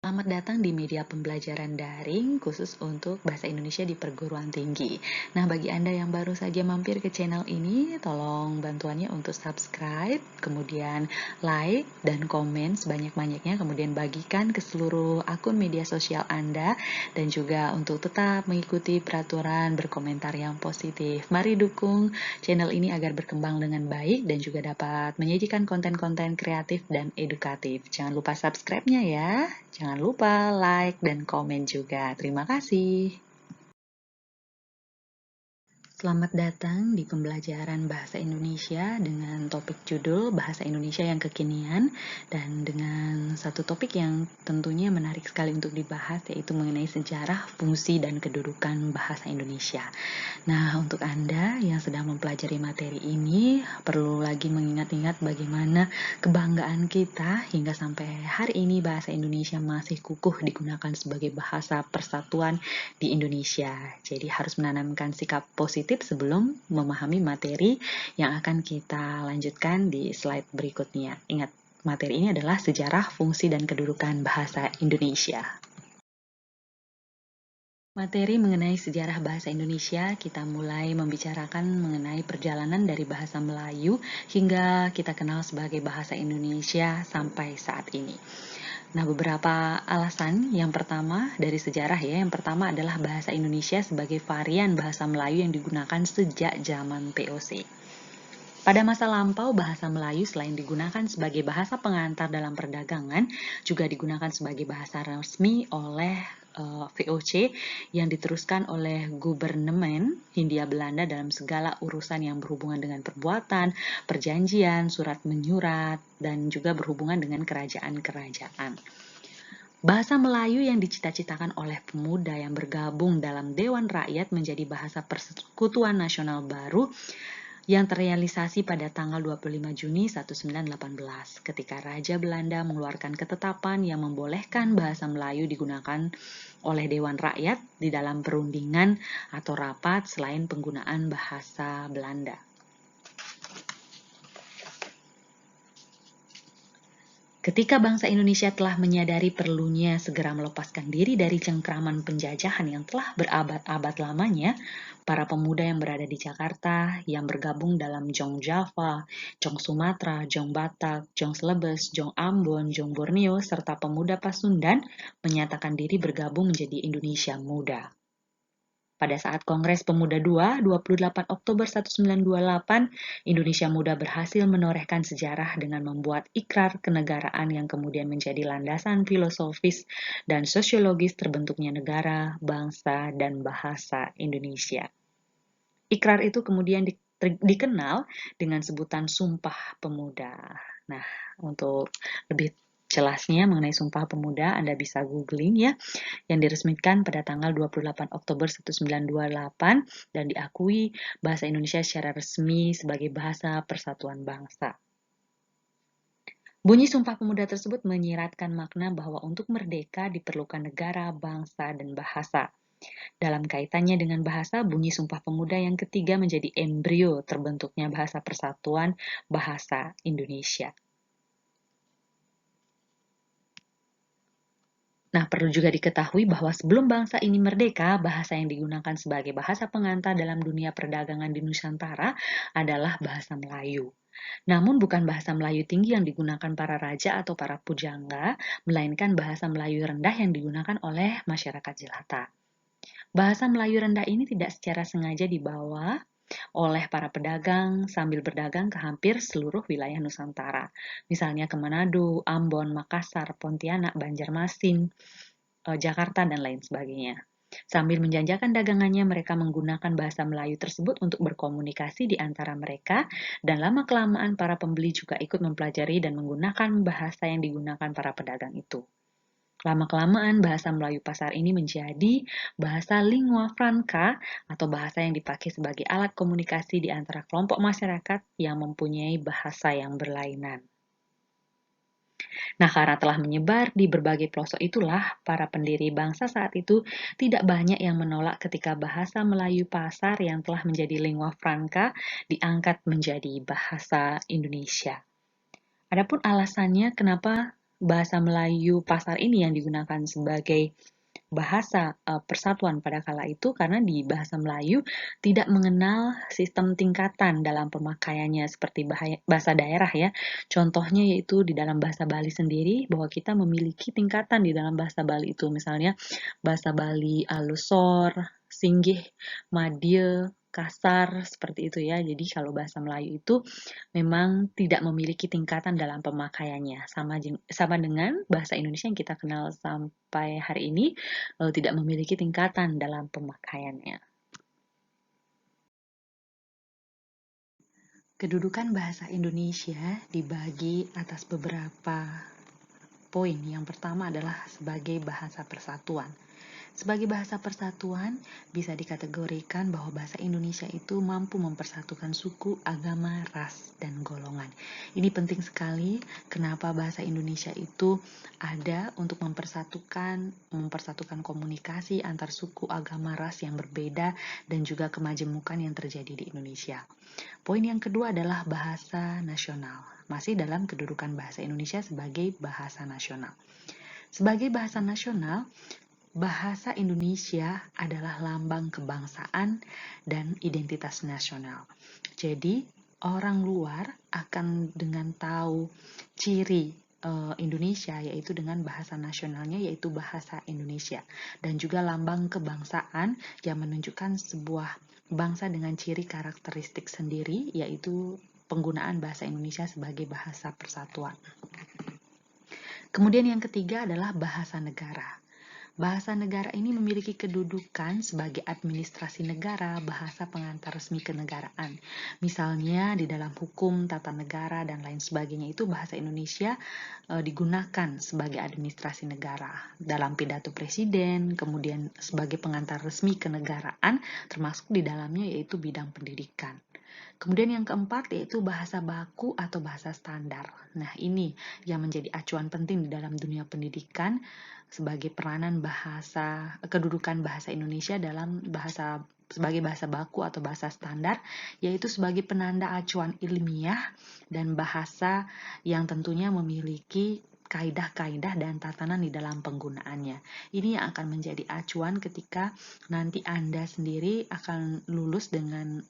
Selamat datang di media pembelajaran daring khusus untuk bahasa Indonesia di perguruan tinggi. Nah, bagi Anda yang baru saja mampir ke channel ini, tolong bantuannya untuk subscribe, kemudian like dan komen sebanyak-banyaknya, kemudian bagikan ke seluruh akun media sosial Anda, dan juga untuk tetap mengikuti peraturan berkomentar yang positif. Mari dukung channel ini agar berkembang dengan baik dan juga dapat menyajikan konten-konten kreatif dan edukatif. Jangan lupa subscribe-nya ya. Jangan lupa like dan komen juga. Terima kasih. Selamat datang di pembelajaran Bahasa Indonesia dengan topik judul Bahasa Indonesia yang Kekinian dan dengan satu topik yang tentunya menarik sekali untuk dibahas, yaitu mengenai sejarah, fungsi, dan kedudukan bahasa Indonesia. Nah, untuk Anda yang sedang mempelajari materi ini, perlu lagi mengingat-ingat bagaimana kebanggaan kita hingga sampai hari ini bahasa Indonesia masih kukuh digunakan sebagai bahasa persatuan di Indonesia. Jadi harus menanamkan sikap positif sebelum memahami materi yang akan kita lanjutkan di slide berikutnya. Ingat, materi ini adalah sejarah, fungsi, dan kedudukan bahasa Indonesia. Materi mengenai sejarah bahasa Indonesia, kita mulai membicarakan mengenai perjalanan dari bahasa Melayu hingga kita kenal sebagai bahasa Indonesia sampai saat ini. Nah, beberapa alasan. Yang pertama dari sejarah ya, yang pertama adalah bahasa Indonesia sebagai varian bahasa Melayu yang digunakan sejak zaman POC. Pada masa lampau, bahasa Melayu selain digunakan sebagai bahasa pengantar dalam perdagangan, juga digunakan sebagai bahasa resmi oleh VOC yang diteruskan oleh Gubernemen Hindia Belanda dalam segala urusan yang berhubungan dengan perbuatan, perjanjian, surat menyurat, dan juga berhubungan dengan kerajaan-kerajaan. Bahasa Melayu yang dicita-citakan oleh pemuda yang bergabung dalam Dewan Rakyat menjadi bahasa persekutuan nasional baru yang terrealisasi pada tanggal 25 Juni 1918 ketika Raja Belanda mengeluarkan ketetapan yang membolehkan bahasa Melayu digunakan oleh Dewan Rakyat di dalam perundingan atau rapat selain penggunaan bahasa Belanda. Ketika bangsa Indonesia telah menyadari perlunya segera melepaskan diri dari cengkraman penjajahan yang telah berabad-abad lamanya, para pemuda yang berada di Jakarta, yang bergabung dalam Jong Java, Jong Sumatera, Jong Batak, Jong Celebes, Jong Ambon, Jong Borneo, serta pemuda Pasundan menyatakan diri bergabung menjadi Indonesia Muda. Pada saat Kongres Pemuda II, 28 Oktober 1928, Indonesia Muda berhasil menorehkan sejarah dengan membuat ikrar kenegaraan yang kemudian menjadi landasan filosofis dan sosiologis terbentuknya negara, bangsa, dan bahasa Indonesia. Ikrar itu kemudian dikenal dengan sebutan Sumpah Pemuda. Nah, untuk lebih jelasnya mengenai Sumpah Pemuda, Anda bisa googling ya, yang diresmikan pada tanggal 28 Oktober 1928 dan diakui bahasa Indonesia secara resmi sebagai bahasa persatuan bangsa. Bunyi Sumpah Pemuda tersebut menyiratkan makna bahwa untuk merdeka diperlukan negara, bangsa, dan bahasa. Dalam kaitannya dengan bahasa, bunyi Sumpah Pemuda yang ketiga menjadi embrio terbentuknya bahasa persatuan bahasa Indonesia. Nah, perlu juga diketahui bahwa sebelum bangsa ini merdeka, bahasa yang digunakan sebagai bahasa pengantar dalam dunia perdagangan di Nusantara adalah bahasa Melayu. Namun bukan bahasa Melayu tinggi yang digunakan para raja atau para pujangga, melainkan bahasa Melayu rendah yang digunakan oleh masyarakat jelata. Bahasa Melayu rendah ini tidak secara sengaja dibawa oleh para pedagang sambil berdagang ke hampir seluruh wilayah Nusantara. Misalnya ke Manado, Ambon, Makassar, Pontianak, Banjarmasin, Jakarta, dan lain sebagainya. Sambil menjanjakan dagangannya, mereka menggunakan bahasa Melayu tersebut untuk berkomunikasi di antara mereka, dan lama-kelamaan para pembeli juga ikut mempelajari dan menggunakan bahasa yang digunakan para pedagang itu. Lama-kelamaan bahasa Melayu pasar ini menjadi bahasa lingua franca atau bahasa yang dipakai sebagai alat komunikasi di antara kelompok masyarakat yang mempunyai bahasa yang berlainan. Nah, karena telah menyebar di berbagai pelosok itulah, para pendiri bangsa saat itu tidak banyak yang menolak ketika bahasa Melayu pasar yang telah menjadi lingua franca diangkat menjadi bahasa Indonesia. Adapun alasannya kenapa bahasa Melayu pasar ini yang digunakan sebagai bahasa persatuan pada kala itu karena di bahasa Melayu tidak mengenal sistem tingkatan dalam pemakaiannya seperti bahasa daerah ya. Contohnya yaitu di dalam bahasa Bali sendiri bahwa kita memiliki tingkatan di dalam bahasa Bali itu. Misalnya bahasa Bali alusor, singgih, madya, kasar seperti itu ya. Jadi kalau bahasa Melayu itu memang tidak memiliki tingkatan dalam pemakaiannya. Sama dengan bahasa Indonesia yang kita kenal sampai hari ini tidak memiliki tingkatan dalam pemakaiannya. Kedudukan bahasa Indonesia dibagi atas beberapa poin. Yang pertama adalah sebagai bahasa persatuan. Sebagai bahasa persatuan, bisa dikategorikan bahwa bahasa Indonesia itu mampu mempersatukan suku, agama, ras, dan golongan. Ini penting sekali kenapa bahasa Indonesia itu ada untuk mempersatukan komunikasi antar suku, agama, ras yang berbeda dan juga kemajemukan yang terjadi di Indonesia. Poin yang kedua adalah bahasa nasional. Masih dalam kedudukan bahasa Indonesia sebagai bahasa nasional. Sebagai bahasa nasional, bahasa Indonesia adalah lambang kebangsaan dan identitas nasional. Jadi, orang luar akan dengan tahu ciri Indonesia yaitu dengan bahasa nasionalnya yaitu bahasa Indonesia dan juga lambang kebangsaan yang menunjukkan sebuah bangsa dengan ciri karakteristik sendiri yaitu penggunaan bahasa Indonesia sebagai bahasa persatuan. Kemudian yang ketiga adalah bahasa negara. Bahasa negara ini memiliki kedudukan sebagai administrasi negara, bahasa pengantar resmi kenegaraan. Misalnya di dalam hukum, tata negara, dan lain sebagainya itu bahasa Indonesia digunakan sebagai administrasi negara. Dalam pidato presiden, kemudian sebagai pengantar resmi kenegaraan, termasuk di dalamnya yaitu bidang pendidikan. Kemudian yang keempat yaitu bahasa baku atau bahasa standar. Nah, ini yang menjadi acuan penting di dalam dunia pendidikan sebagai peranan kedudukan bahasa Indonesia dalam sebagai bahasa baku atau bahasa standar, yaitu sebagai penanda acuan ilmiah dan bahasa yang tentunya memiliki kaidah-kaidah dan tatanan di dalam penggunaannya. Ini yang akan menjadi acuan ketika nanti Anda sendiri akan lulus dengan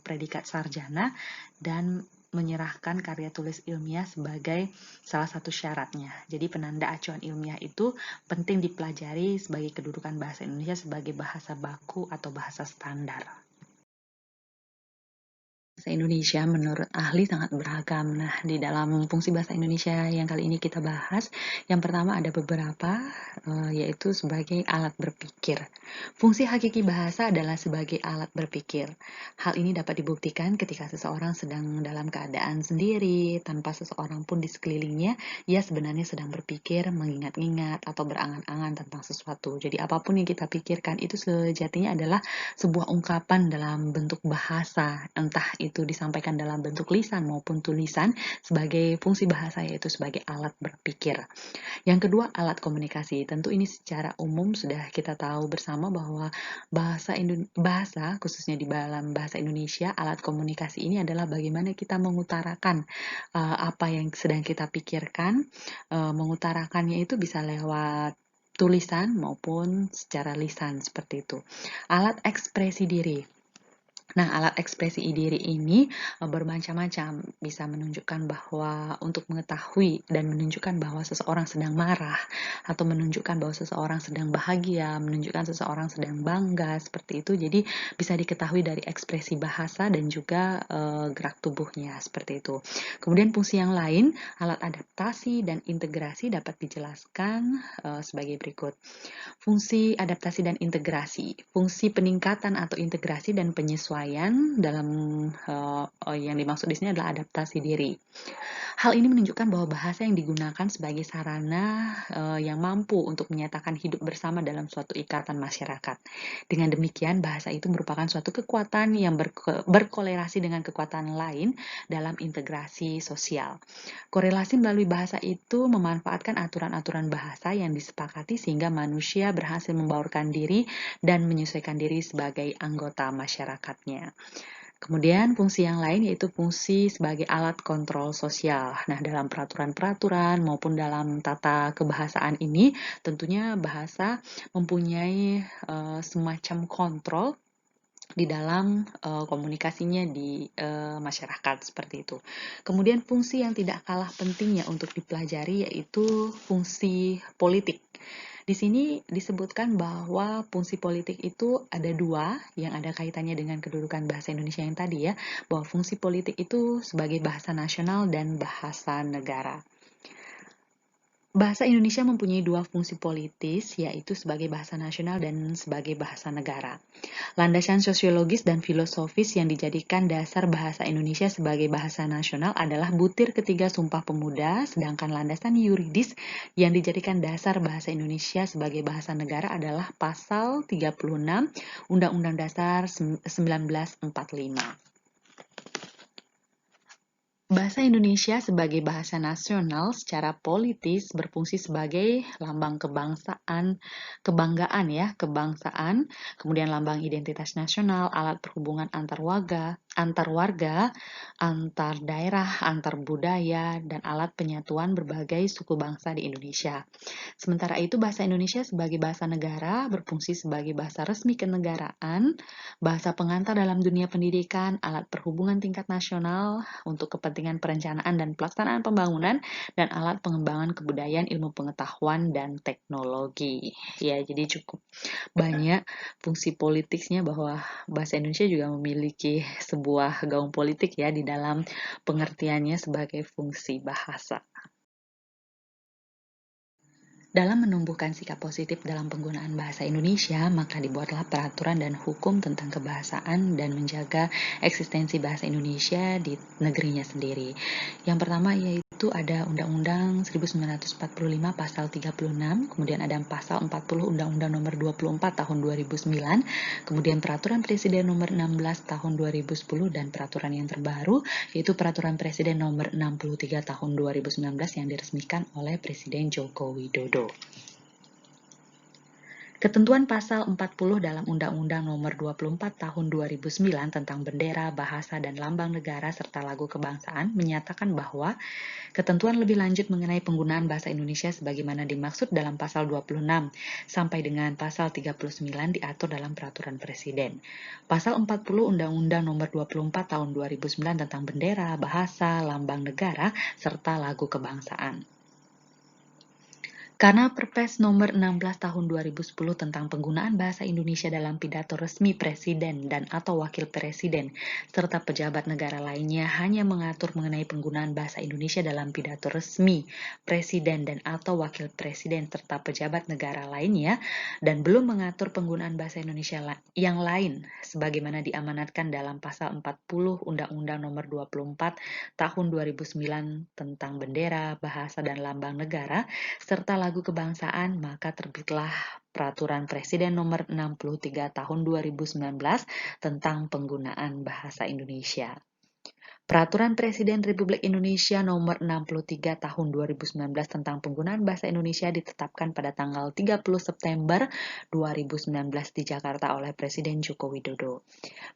predikat sarjana dan menyerahkan karya tulis ilmiah sebagai salah satu syaratnya. Jadi penanda acuan ilmiah itu penting dipelajari sebagai kedudukan bahasa Indonesia sebagai bahasa baku atau bahasa standar. Bahasa Indonesia menurut ahli sangat beragam. Nah, di dalam fungsi bahasa Indonesia yang kali ini kita bahas, yang pertama ada beberapa, yaitu sebagai alat berpikir. Fungsi hakiki bahasa adalah sebagai alat berpikir. Hal ini dapat dibuktikan ketika seseorang sedang dalam keadaan sendiri, tanpa seseorang pun di sekelilingnya, ia sebenarnya sedang berpikir, mengingat-ingat, atau berangan-angan tentang sesuatu. Jadi apapun yang kita pikirkan itu sejatinya adalah sebuah ungkapan dalam bentuk bahasa, entah itu disampaikan dalam bentuk lisan maupun tulisan sebagai fungsi bahasa yaitu sebagai alat berpikir. Yang kedua, alat komunikasi. Tentu ini secara umum sudah kita tahu bersama bahwa bahasa khususnya di dalam bahasa Indonesia, alat komunikasi ini adalah bagaimana kita mengutarakan apa yang sedang kita pikirkan. Mengutarakannya itu bisa lewat tulisan maupun secara lisan seperti itu. Alat ekspresi diri. Nah, alat ekspresi diri ini bermacam-macam, bisa menunjukkan bahwa untuk mengetahui dan menunjukkan bahwa seseorang sedang marah, atau menunjukkan bahwa seseorang sedang bahagia, menunjukkan seseorang sedang bangga, seperti itu. Jadi bisa diketahui dari ekspresi bahasa dan juga gerak tubuhnya, seperti itu. Kemudian fungsi yang lain, alat adaptasi dan integrasi dapat dijelaskan sebagai berikut. Fungsi adaptasi dan integrasi, fungsi peningkatan atau integrasi dan penyesuaian dalam yang dimaksud di sini adalah adaptasi diri. Hal ini menunjukkan bahwa bahasa yang digunakan sebagai sarana yang mampu untuk menyatakan hidup bersama dalam suatu ikatan masyarakat. Dengan demikian, bahasa itu merupakan suatu kekuatan yang berkolerasi dengan kekuatan lain dalam integrasi sosial. Korelasi melalui bahasa itu memanfaatkan aturan-aturan bahasa yang disepakati sehingga manusia berhasil membaurkan diri dan menyesuaikan diri sebagai anggota masyarakatnya. Kemudian fungsi yang lain yaitu fungsi sebagai alat kontrol sosial. Nah, dalam peraturan-peraturan maupun dalam tata kebahasaan ini, tentunya bahasa mempunyai semacam kontrol di dalam komunikasinya di masyarakat seperti itu. Kemudian fungsi yang tidak kalah pentingnya untuk dipelajari yaitu fungsi politik. Di sini disebutkan bahwa fungsi politik itu ada dua yang ada kaitannya dengan kedudukan bahasa Indonesia yang tadi ya, bahwa fungsi politik itu sebagai bahasa nasional dan bahasa negara. Bahasa Indonesia mempunyai dua fungsi politis, yaitu sebagai bahasa nasional dan sebagai bahasa negara. Landasan sosiologis dan filosofis yang dijadikan dasar bahasa Indonesia sebagai bahasa nasional adalah butir ketiga Sumpah Pemuda, sedangkan landasan yuridis yang dijadikan dasar bahasa Indonesia sebagai bahasa negara adalah Pasal 36 Undang-Undang Dasar 1945. Bahasa Indonesia sebagai bahasa nasional secara politis berfungsi sebagai lambang kebanggaan ya, kebangsaan, kemudian lambang identitas nasional, alat perhubungan antar warga, antar daerah, antar budaya, dan alat penyatuan berbagai suku bangsa di Indonesia. Sementara itu, bahasa Indonesia sebagai bahasa negara berfungsi sebagai bahasa resmi kenegaraan, bahasa pengantar dalam dunia pendidikan, alat perhubungan tingkat nasional untuk kepentingan perencanaan dan pelaksanaan pembangunan, dan alat pengembangan kebudayaan, ilmu pengetahuan, dan teknologi. Ya, jadi cukup banyak fungsi politiknya bahwa bahasa Indonesia juga memiliki sebuah gaung politik ya di dalam pengertiannya sebagai fungsi bahasa. Dalam menumbuhkan sikap positif dalam penggunaan bahasa Indonesia, maka dibuatlah peraturan dan hukum tentang kebahasaan dan menjaga eksistensi bahasa Indonesia di negerinya sendiri. Yang pertama yaitu ada Undang-Undang 1945 Pasal 36, kemudian ada Pasal 40 Undang-Undang Nomor 24 Tahun 2009, kemudian Peraturan Presiden Nomor 16 Tahun 2010, dan peraturan yang terbaru yaitu Peraturan Presiden Nomor 63 Tahun 2019 yang diresmikan oleh Presiden Joko Widodo. Ketentuan pasal 40 dalam Undang-Undang Nomor 24 Tahun 2009 tentang bendera, bahasa, dan lambang negara serta lagu kebangsaan menyatakan bahwa ketentuan lebih lanjut mengenai penggunaan bahasa Indonesia sebagaimana dimaksud dalam pasal 26 sampai dengan pasal 39 diatur dalam peraturan presiden. Pasal 40 Undang-Undang Nomor 24 Tahun 2009 tentang bendera, bahasa, lambang negara, serta lagu kebangsaan. Karena Perpres Nomor 16 Tahun 2010 tentang penggunaan bahasa Indonesia dalam pidato resmi Presiden dan atau Wakil Presiden serta pejabat negara lainnya hanya mengatur mengenai penggunaan bahasa Indonesia dalam pidato resmi Presiden dan atau Wakil Presiden serta pejabat negara lainnya dan belum mengatur penggunaan bahasa Indonesia yang lain sebagaimana diamanatkan dalam Pasal 40 Undang-Undang Nomor 24 Tahun 2009 tentang bendera, bahasa, dan lambang negara serta lagu kebangsaan, maka terbitlah Peraturan Presiden Nomor 63 Tahun 2019 tentang penggunaan bahasa Indonesia. Peraturan Presiden Republik Indonesia Nomor 63 Tahun 2019 tentang penggunaan bahasa Indonesia ditetapkan pada tanggal 30 September 2019 di Jakarta oleh Presiden Joko Widodo.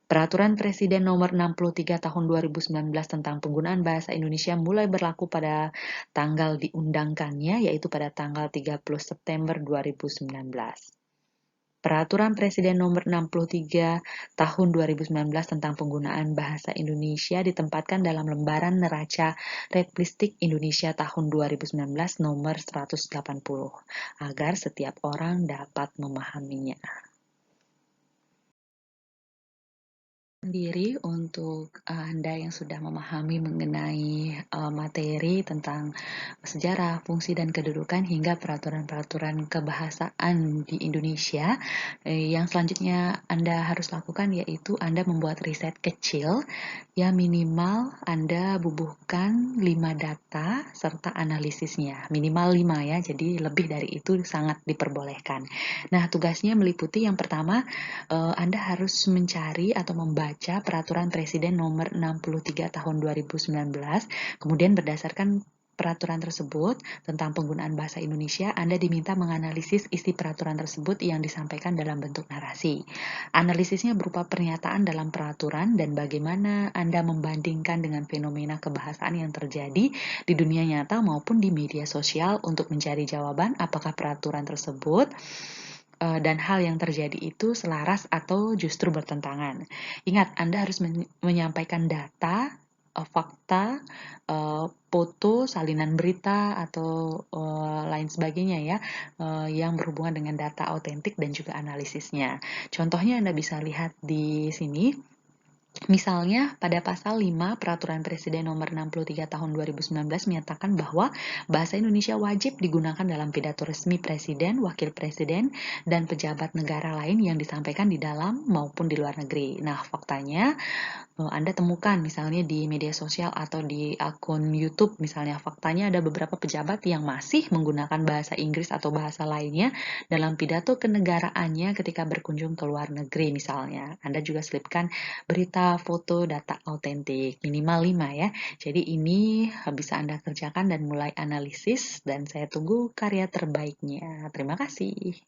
Peraturan Presiden Nomor 63 Tahun 2019 tentang penggunaan bahasa Indonesia mulai berlaku pada tanggal diundangkannya, yaitu pada tanggal 30 September 2019. Peraturan Presiden Nomor 63 Tahun 2019 tentang penggunaan bahasa Indonesia ditempatkan dalam lembaran neraca Republik Indonesia tahun 2019 nomor 180 agar setiap orang dapat memahaminya. Sendiri untuk Anda yang sudah memahami mengenai materi tentang sejarah, fungsi, dan kedudukan hingga peraturan-peraturan kebahasaan di Indonesia. Yang selanjutnya Anda harus lakukan yaitu Anda membuat riset kecil, ya minimal Anda bubuhkan 5 data serta analisisnya, minimal 5 ya, jadi lebih dari itu sangat diperbolehkan. Nah, tugasnya meliputi yang pertama, Anda harus mencari atau membaca Peraturan Presiden Nomor 63 Tahun 2019, kemudian berdasarkan peraturan tersebut tentang penggunaan bahasa Indonesia, Anda diminta menganalisis isi peraturan tersebut yang disampaikan dalam bentuk narasi. Analisisnya berupa pernyataan dalam peraturan dan bagaimana Anda membandingkan dengan fenomena kebahasaan yang terjadi di dunia nyata maupun di media sosial untuk mencari jawaban apakah peraturan tersebut dan hal yang terjadi itu selaras atau justru bertentangan. Ingat, Anda harus menyampaikan data, fakta, foto, salinan berita, atau lain sebagainya ya, yang berhubungan dengan data autentik dan juga analisisnya. Contohnya Anda bisa lihat di sini. Misalnya, pada pasal 5 Peraturan Presiden Nomor 63 Tahun 2019 menyatakan bahwa bahasa Indonesia wajib digunakan dalam pidato resmi Presiden, Wakil Presiden, dan pejabat negara lain yang disampaikan di dalam maupun di luar negeri. Nah, faktanya Anda temukan misalnya di media sosial atau di akun YouTube misalnya, faktanya ada beberapa pejabat yang masih menggunakan bahasa Inggris atau bahasa lainnya dalam pidato kenegaraannya ketika berkunjung ke luar negeri misalnya. Anda juga selipkan berita, foto, data autentik, minimal 5 ya. Jadi ini bisa Anda kerjakan dan mulai analisis dan saya tunggu karya terbaiknya. Terima kasih.